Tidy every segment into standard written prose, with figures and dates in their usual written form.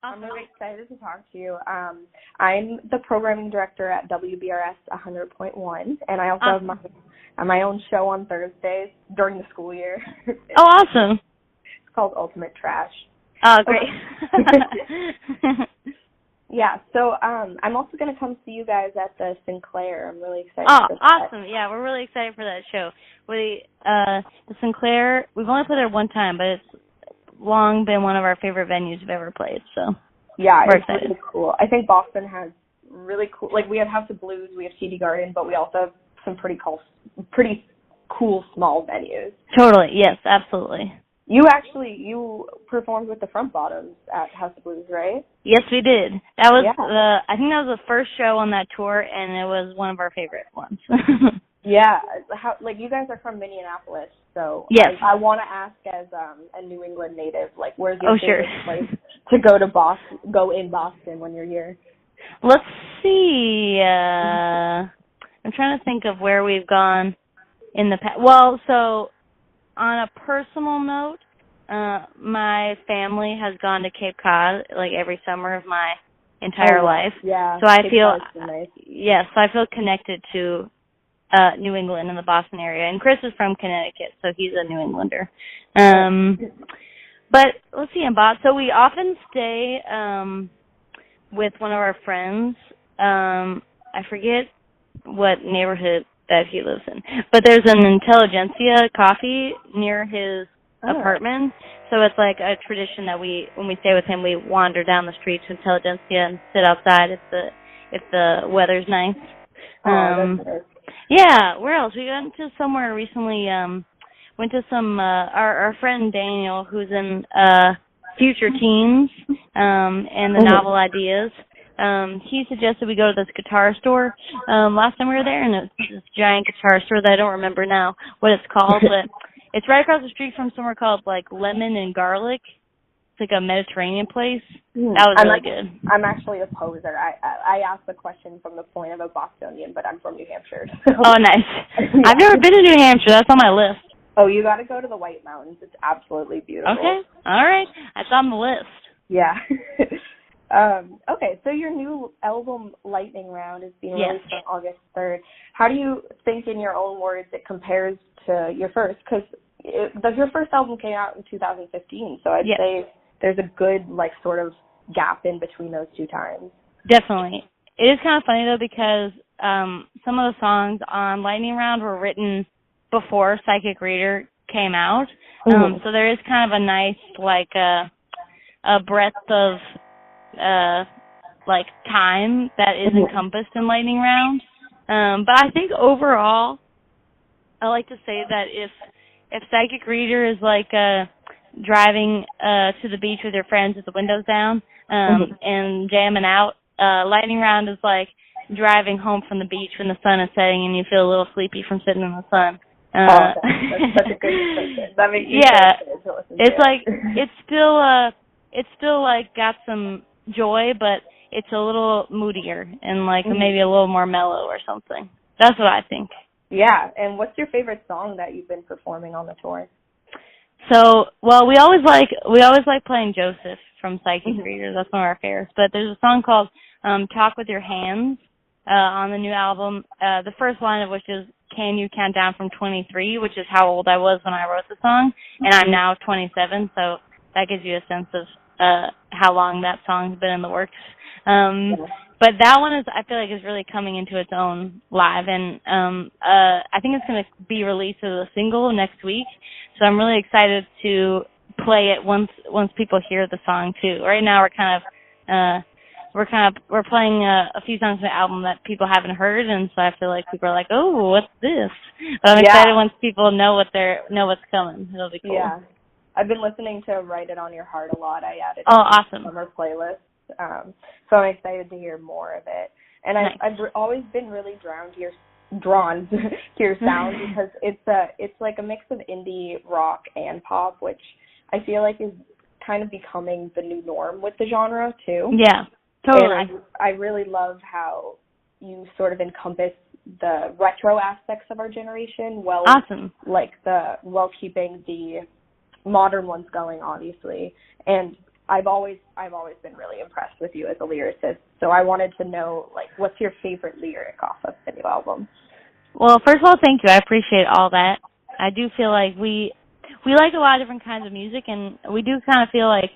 I'm really excited to talk to you. I'm the programming director at WBRS 100.1, and I also have my own show on Thursdays during the school year. Oh, awesome. It's called Ultimate Trash. Oh, great. Yeah, so I'm also going to come see you guys at the Sinclair. I'm really excited for that. Awesome. Yeah, we're really excited for that show. The Sinclair, we've only played there one time, but it's long been one of our favorite venues we've ever played, so yeah, we're it's excited. Really cool. I think Boston has really cool, like we have House of Blues, we have TD Garden, but we also have some pretty cool small venues. Totally, yes, absolutely. You performed with the Front Bottoms at House of Blues, right? Yes, we did. That was I think that was the first show on that tour, and it was one of our favorite ones. Yeah, you guys are from Minneapolis, so yes. I want to ask as a New England native, like where's your favorite place to go in Boston when you're here? Let's see. I'm trying to think of where we've gone in the past. Well, so on a personal note, my family has gone to Cape Cod like every summer of my entire life. Yeah. So I Cape feel nice. yes, so I feel connected to New England and the Boston area. And Chris is from Connecticut, so he's a New Englander. But let's see, in Boston, so we often stay with one of our friends. I forget what neighborhood that he lives in, but there's an Intelligentsia coffee near his apartment, so it's like a tradition that when we stay with him, we wander down the street to Intelligentsia and sit outside if the weather's nice. That's nice. Yeah, where else? We went to somewhere recently, went to some, our friend Daniel, who's in Future Teens and the Novel Ideas. He suggested we go to this guitar store last time we were there, and it's this giant guitar store that I don't remember now what it's called, but it's right across the street from somewhere called like Lemon and Garlic. It's like a Mediterranean place. That was really good. I'm actually a poser. I asked the question from the point of a Bostonian, but I'm from New Hampshire. Oh, nice. Yeah. I've never been to New Hampshire. That's on my list. Oh, you got to go to the White Mountains. It's absolutely beautiful. Okay. All right. That's on the list. Yeah. Okay, so your new album, Lightning Round, is being released on August 3rd. How do you think, in your own words, it compares to your first? Because your first album came out in 2015, so I'd say there's a good, sort of gap in between those two times. Definitely. It is kind of funny, though, because some of the songs on Lightning Round were written before Psychic Reader came out. So there is kind of a nice, a breadth of, time that is encompassed in Lightning Round. But I think overall, I like to say that if Psychic Reader is driving to the beach with your friends with the windows down and jamming out, Lightning Round is like driving home from the beach when the sun is setting and you feel a little sleepy from sitting in the sun. That's such a good description. That makes me so to listen to. It's still got some joy, but it's a little moodier and maybe a little more mellow or something. That's what I think. Yeah. And what's your favorite song that you've been performing on the tour? So, well, we always like playing Joseph from Psychic Reader. That's one of our favorites. But there's a song called Talk With Your Hands on the new album. The first line of which is, "Can you count down from 23?" which is how old I was when I wrote the song, and I'm now 27, so that gives you a sense of how long that song's been in the works. But that one I feel like is really coming into its own live, and I think it's going to be released as a single next week. So I'm really excited to play it once people hear the song too. Right now we're playing a few songs from the album that people haven't heard, and so I feel like people are like, "Oh, what's this?" But I'm excited once people know what's coming. It'll be cool. Yeah. I've been listening to Write It On Your Heart a lot. I added awesome. to summer playlist. So I'm excited to hear more of it. And I've always been really drawn to your sound because it's like a mix of indie rock and pop, which I feel like is kind of becoming the new norm with the genre too. Yeah, totally. And I really love how you sort of encompass the retro aspects of our generation while keeping the modern ones going, obviously. And I've always been really impressed with you as a lyricist. So I wanted to know, like, what's your favorite lyric off of the new album? Well, first of all, thank you. I appreciate all that. I do feel like we like a lot of different kinds of music, and we do kind of feel like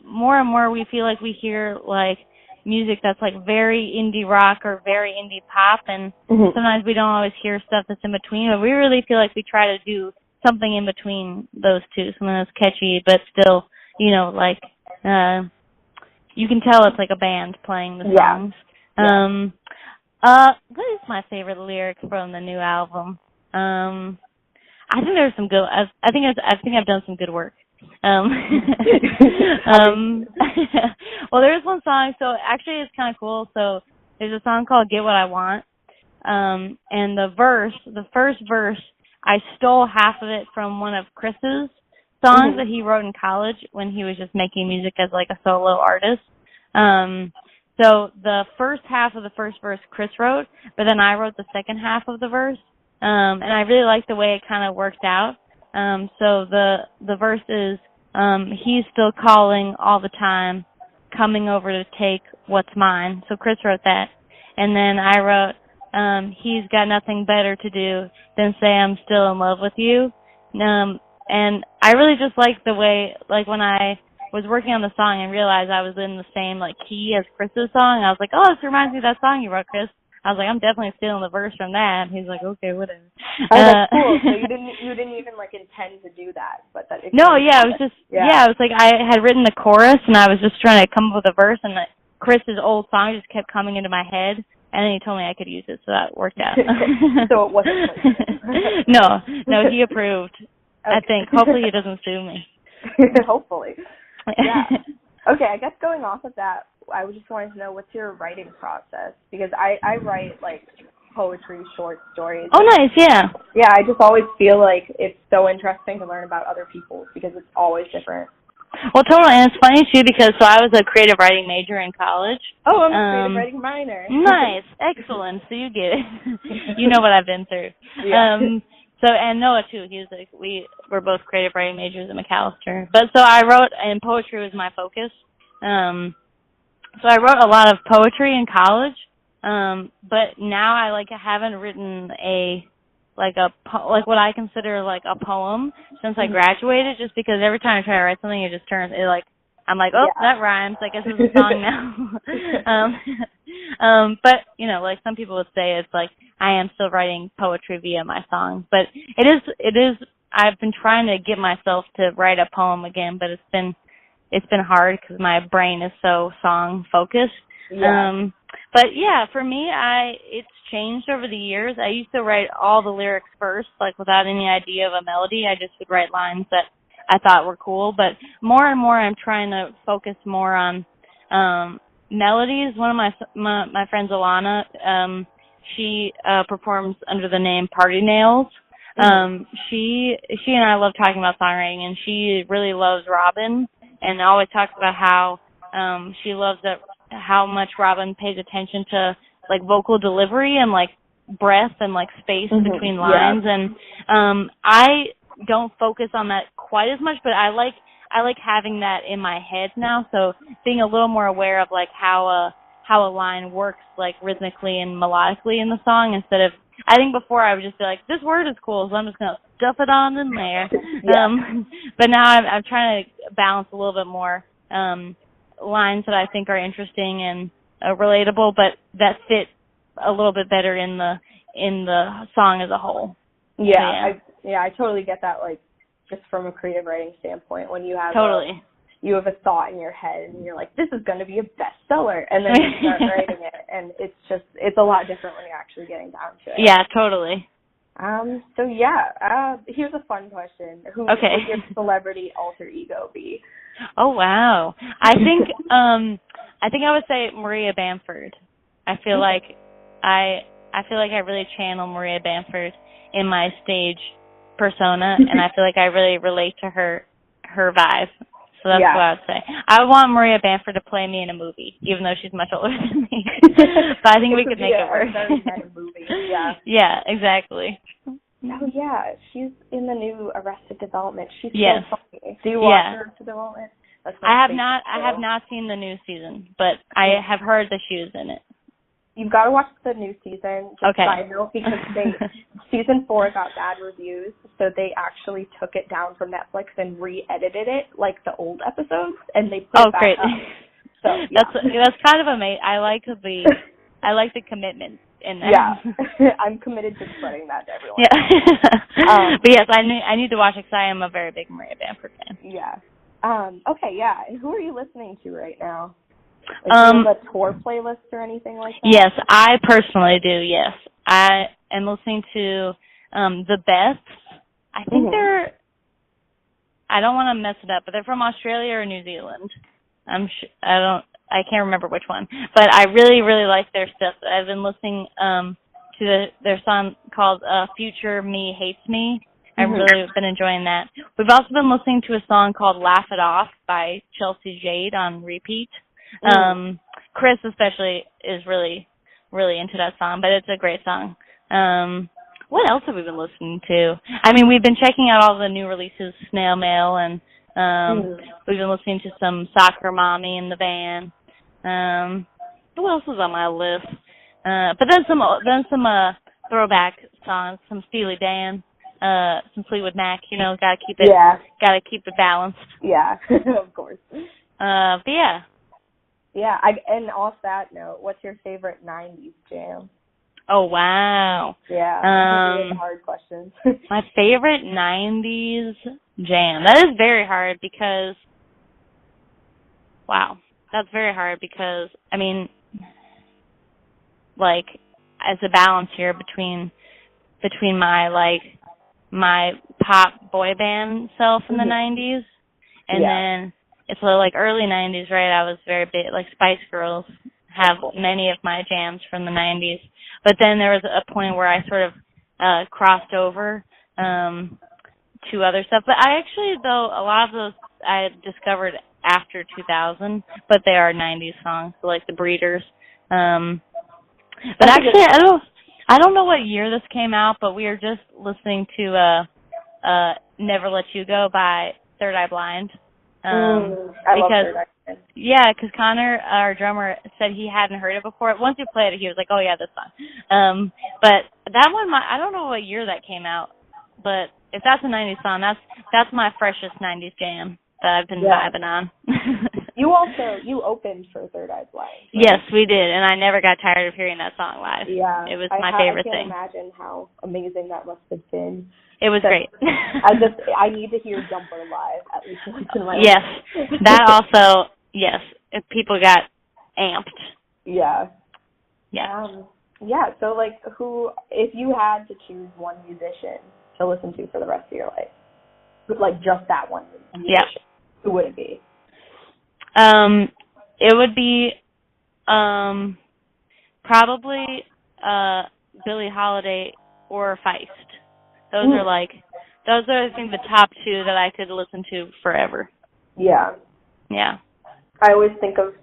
more and more we feel like we hear like music that's like very indie rock or very indie pop, and sometimes we don't always hear stuff that's in between, but we really feel like we try to do something in between those two, something that's catchy but still, you know, like you can tell it's like a band playing the songs. What is my favorite lyric from the new album? I think there's some good. I think I've done some good work. Well, there's one song. So actually, it's kind of cool. So there's a song called "Get What I Want," and the first verse, I stole half of it from one of Chris's songs that he wrote in college when he was just making music as like a solo artist. So the first half of the first verse Chris wrote, but then I wrote the second half of the verse. And I really like the way it kind of worked out. So the verse is, he's still calling all the time, coming over to take what's mine. So Chris wrote that. And then I wrote, he's got nothing better to do than say I'm still in love with you. And I really just like the way, like when I was working on the song and realized I was in the same like key as Chris's song, I was like, oh, this reminds me of that song you wrote, Chris. I was like, I'm definitely stealing the verse from that. And he's like, okay, whatever. Oh, that's cool. So you didn't even like intend to do that, but that. No, yeah, it was just it was like I had written the chorus and I was just trying to come up with a verse, and Chris's old song just kept coming into my head, and then he told me I could use it, so that worked out. So it wasn't. No, he approved. Okay. I think. Hopefully he doesn't sue me. Hopefully. Yeah. Okay, I guess going off of that, I just wanted to know, what's your writing process? Because I write, like, poetry, short stories. Oh, nice, yeah. Yeah, I just always feel like it's so interesting to learn about other people's, because it's always different. Well, totally, and it's funny, too, because I was a creative writing major in college. Oh, I'm a creative writing minor. Nice, excellent, so you get it. You know what I've been through. Yeah. So, and Noah, too, he was like, we're both creative writing majors at McAllister. But so I wrote, and poetry was my focus. So I wrote a lot of poetry in college, but now I haven't written what I consider like a poem since I graduated, just because every time I try to write something, it just turns I'm like, oh, that rhymes. I guess it's a song now. But you know, like some people would say, it's like I am still writing poetry via my songs, but it is. I've been trying to get myself to write a poem again, but it's been hard because my brain is so song focused. Yeah. But yeah, for me, it's changed over the years. I used to write all the lyrics first, like without any idea of a melody. I just would write lines that I thought were cool. But more and more, I'm trying to focus more on melodies. One of my friends, Alana, she performs under the name Party Nails. She and I love talking about songwriting, and she really loves Robin, and always talks about how she loves how much Robin pays attention to like vocal delivery and like breath and like space between lines. And I don't focus on that quite as much, but I like having that in my head now. So being a little more aware of like how a line works like rhythmically and melodically in the song, instead of, I think before I would just be like, this word is cool, so I'm just going to stuff it on in there. But now I'm trying to balance a little bit more lines that I think are interesting and relatable, but that fit a little bit better in the song as a whole. Yeah, I totally get that, like, just from a creative writing standpoint, when you have you have a thought in your head and you're like, this is going to be a bestseller, and then you start writing it, and it's a lot different when you're actually getting down to it. Yeah, totally. So here's a fun question. Who would your celebrity alter ego be? Oh wow. I think I would say Maria Bamford. I feel like I really channel Maria Bamford in my stage persona, and I feel like I really relate to her vibe. So that's what I would say. I want Maria Bamford to play me in a movie, even though she's much older than me. But I think we could make it work. Movie. Yeah. Yeah, exactly. Oh yeah, she's in the new Arrested Development. She's so funny. Do you watch Arrested Development? That's I have not seen the new season, but I have heard that she was in it. You've got to watch the new season. Just okay. Side note, because season 4 got bad reviews, so they actually took it down from Netflix and re-edited it like the old episodes, and they put it back great. up. So yeah. That's kind of amazing. I like the commitment in that. Yeah, I'm committed to spreading that to everyone. Yeah. But yes, I need to watch it because I am a very big Maria Bamford fan. Yeah. Okay. Yeah. And who are you listening to right now? Like, do you have a tour playlist or anything like that? Yes, I personally do. Yes, I am listening to the Best. I think they're. I don't want to mess it up, but they're from Australia or New Zealand. I can't remember which one, but I really, really like their stuff. I've been listening to their song called "Future Me Hates Me." I've really been enjoying that. We've also been listening to a song called "Laugh It Off" by Chelsea Jade on repeat. Chris especially is really, really into that song, but it's a great song. What else have we been listening to? I mean, we've been checking out all the new releases, Snail Mail, and we've been listening to some Soccer Mommy in the van. What else was on my list? But then some throwback songs, some Steely Dan, some Fleetwood Mac. You know, gotta keep it balanced. Yeah, of course. But yeah. Yeah, and off that note, what's your favorite 90s jam? Oh, wow. Yeah, hard questions. My favorite 90s jam. That is very hard because, that's very hard because, I mean, like, as a balance here between my pop boy band self in the 90s and then it's like early 90s, right? I was very big, like Spice Girls have many of my jams from the 90s. But then there was a point where I sort of crossed over to other stuff. But I actually, though, a lot of those I discovered after 2000, but they are 90s songs, so like the Breeders. But actually, I don't know what year this came out, but we were just listening to Never Let You Go by Third Eye Blind. I love Third Eye Blind. Yeah, because Connor, our drummer, said he hadn't heard it before. Once we played it, he was like, "Oh yeah, this song." But that one, I don't know what year that came out, but if that's a '90s song, that's my freshest '90s jam that I've been vibing on. You opened for Third Eye Blind. Right? Yes, we did, and I never got tired of hearing that song live. Yeah, it was my favorite thing. I can't imagine how amazing that must have been. It was great. I need to hear Jumper live at least once in my life. Yes, that also. Yes, if people got amped. Yeah. Yeah. So, like, if you had to choose one musician to listen to for the rest of your life, like just that one musician, who would it be? It would be probably Billie Holiday or Feist. Those are I think the top two that I could listen to forever. Yeah. Yeah. I always think of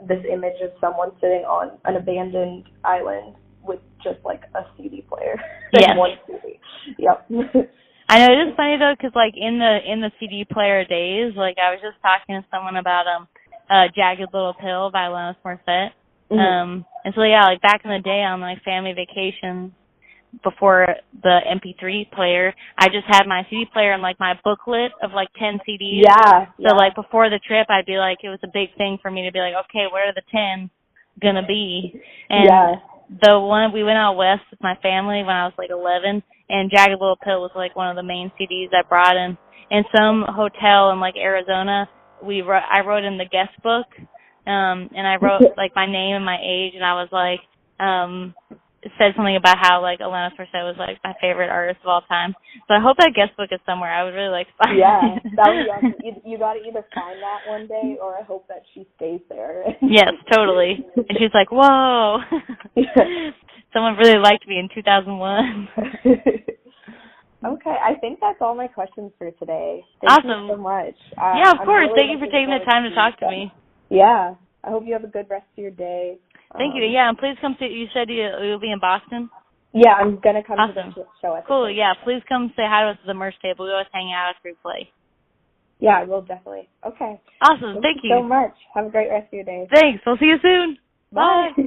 this image of someone sitting on an abandoned island with just like a CD player. Yes. One CD. Yep. I know, it is funny though, because like in the CD player days, like I was just talking to someone about Jagged Little Pill by Alanis Morissette. And so like back in the day on like family vacations before the MP3 player, I just had my CD player and like my booklet of like 10 CDs. Yeah. So like before the trip, I'd be like, it was a big thing for me to be like, okay, where are the 10 gonna be? And the one we went out west with my family when I was like 11, and Jagged Little Pill was like one of the main CDs I brought in. In some hotel in like Arizona, I wrote in the guest book, and I wrote like my name and my age, and I was like, it said something about how like Alanis Morissette was like my favorite artist of all time. So I hope that guest book is somewhere. I would really like to find it. Yeah, that would be awesome. You got to either find that one day, or I hope that she stays there. Yes, totally. And she's like, whoa, someone really liked me in 2001. Okay, I think that's all my questions for today. Thank you so much. Yeah, of course. Thank you for taking the time to talk to me. Yeah, I hope you have a good rest of your day. Thank you. Yeah, and please come to. You said you'll be in Boston. Yeah, I'm gonna come to the show. Cool. Yeah, please come say hi to us at the merch table. We always hang out after we play. Yeah, we'll definitely. Okay. Awesome. Thank you so much. Have a great rest of your day. Thanks. We'll see you soon. Bye. Bye.